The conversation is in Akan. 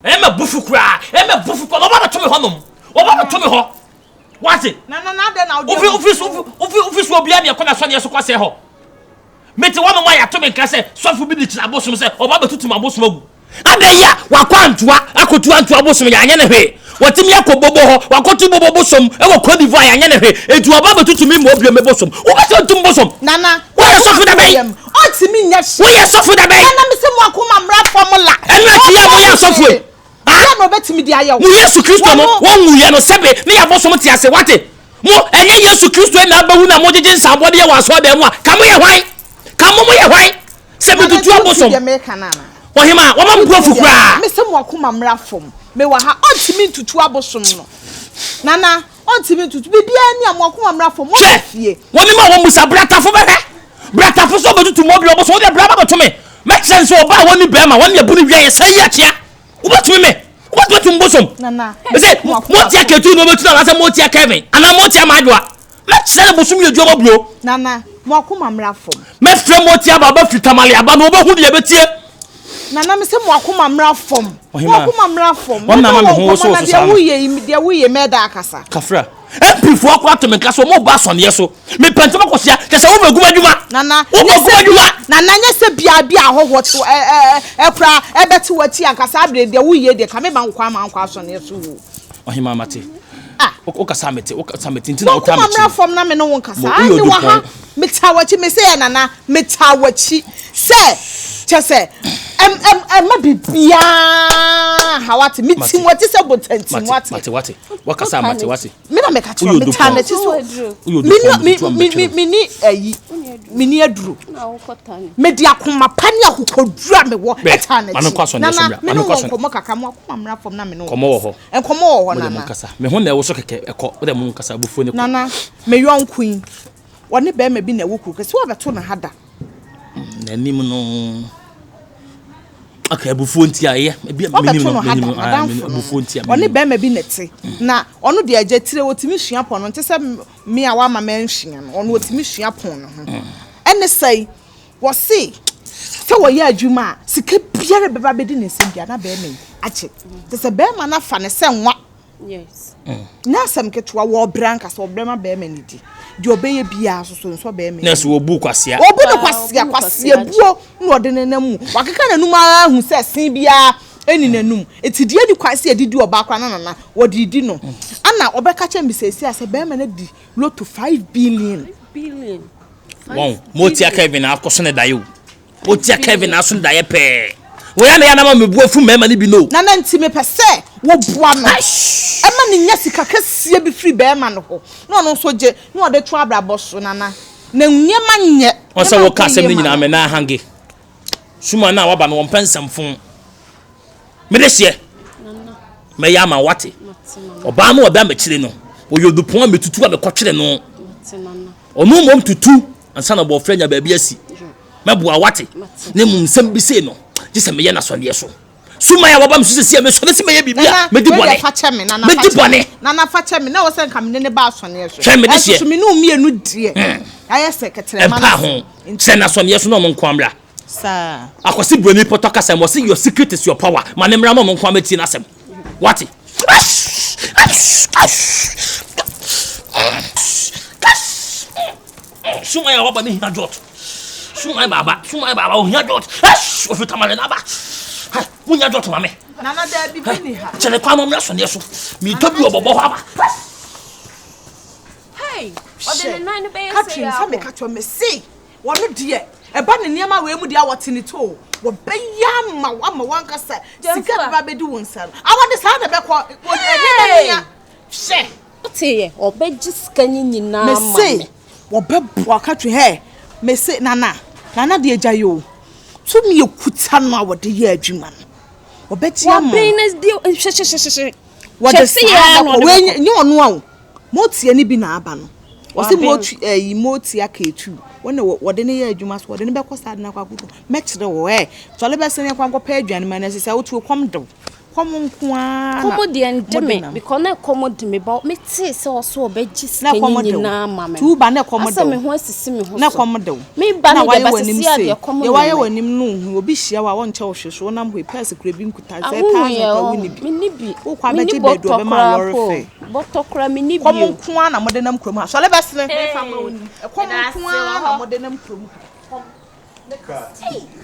Ema bufu kura. Ema bufu kura. Oba to me honom. Oba to me ho. What it? Na de na office obi am yakona so ne so kwase ho. Meti wa mama ya to me nka se sofu bi ni tina bosom se oba betutu mabosom agu. Adeya wakwantoa akotu antoa bosom ya anya ne hwe. Watimi yakobobo ho wakotu bobo bosom e wo Cote d'Ivoire anya ne hwe. Etu oba betutu mi mo obi me bosom. Wo be se ntum bosom. Nana. Wo ye sofu da bay. Otimi nya hwe. Wo ye sofu da bay. Nana mi se mo akoma mra formula. Enu ati ya mo ya sofu e. Ah no betimi di ayewo. Mu Yesu Kristo no won wuye no sebe ne ya bosom ti ase wate. Mo enye Yesu Kristo na bawu na mo jeje nsambode ye waso da mu a kamo ye hwan kamo mo ye hwan sebe tutu abosom ohima wo ma mbuafu kura me se mo akoma mra fom me wa ha ontimi tutu abosom no nana ontimi tutu bibia ni am akoma mra fom mo fie woni ma wo musa bratafo bebe bratafo so betutu mo bi obosom de braba to me make sense oba woni be ma woni ebunu wie ye sai ya tia wo betumi me what mbosom nana me say mo tia ketu no betu na say mo tia Kevin ana mo tia madwa make sense bosom ye jobo bro nana mo akoma mra fom me frem mo tia baba fitamale aba no obo hu de betie nana me se mo akoma mra fom mo akoma mra fom wona ma me ho so so sa de wuye meda akasa kafra empifo akwa to me kaso mo ba sonye so me pente makosia ke se wo be guma djuma nana wo be guma djuma nana nya se bia ahoho to ekra ebeti wati akasa abre de wuye de ka me ba nkwa ma nkwa sonye so wo ohima mate o kasa mete ntina o ta mete fom na me no won kasa ani wa ha metawachi me say nana metawachi say chese ma bibia hawati mitim wati se botantim wati wakasa mate me na me ka tro metana chi so mini aduru na wo kotane me dia akoma pani akokodura me wo etana chi nana me no komo kaka mo akoma mra fom na me no komo ho nana me ho na wo so keke eko wo de mo kasa bufu ne nana me yon queen woni be ma bi na wo kuru kese wo beto na hada na nim no aka bufu ntia ye bia me no bufu ntia woni be ma bi nete na ono de agya tire wotimi hua pon no ntese me a wa ma menhia no ono wotimi hua pon no ho ene sai wo se wo ye adwuma sika biare beba bedi ne sembia na be me ache ntese be ma na fa ne se nwa yes na sam ketwa wo branka so brema be me nidi di obeye bia so be me na so obu kwasia obu no kwasia buo na ode nenam wakeka nanum ahu se sen bia eni nanum etidie di kwasia didi oba kwa na wodidi no ana obeka che misesi ase be me na di loto 5 billion wow motia Kevin akoso ne dayo motia Kevin aso ne daye pe wo ya na ma mebu fu mema ni bi no na ntime pese wo bua no ema ni nya sika kasie bi free be ma no ho no no so je no ode to abrabo so nana na nyema nye o se wo ka sem ni nyina me na hange suma na waba me won pensam fun me de hye me ya ma wate oba no oba me kire no o yodupon a metutu a me kwetire no onu mom tutu ansa na bo franya ba bi asi me boa wate ne mum nsem bi sei no jise me ye na sonye so suma ya waba msuse sie me so se me ye bibia me di bone me di bone nana fa che me na wo se nka me ne ba sonye so hwe me de sie so me no mienu die aye secretary man ho se na sonye so no mo nkwamra sa akwasi broni potoka se mo se your secret is your power man emra mo nkwam ati na sem what suma ya waba ni hina jot suma baba o hina jot o fitamale na ba munya jot mame nana da bi ni ha chele kwa mo so ne so mi tobi obobo ho aba hey odele nine be say ya me ka to me see wono de eba ne niam we mu de awote ni to wo beya ma wanka sa sika ba be di wonsa awode sa na be ko enye na she otiye obeji sika nyina ma me see wo be bua ka to he me see nana de ajayo so me ekuta no awode ye adwuma no wo be ti am business deal she wo de say no we nyi ono a mo tie ni bi na aba no wo se mo tie aka etu wona wode ne ye adwuma so wode ne be ko sad na kwa kuto me kire wo tole be se ne kwa pa adwane ma na se se wo tu kom do Komo kwa. Komo de ndeme because na komo de me ba me te se oso obeji skanyi nyina mama. Tu ba na komo de. Asa me ho asisi me ho. Na komo de. Me ba na de basisi ade komo. Ye waye wanim no obi hia wa won che ohwehwe nam ho pese kura bi nkuta ze ta kwa wini bi. Me ni bi. Wo kwa beji bedu obe ma lori fe. Botokra me ni bi. Komo kwa na mode nam krom ha. So le besene. Komo kwa na mode nam krom.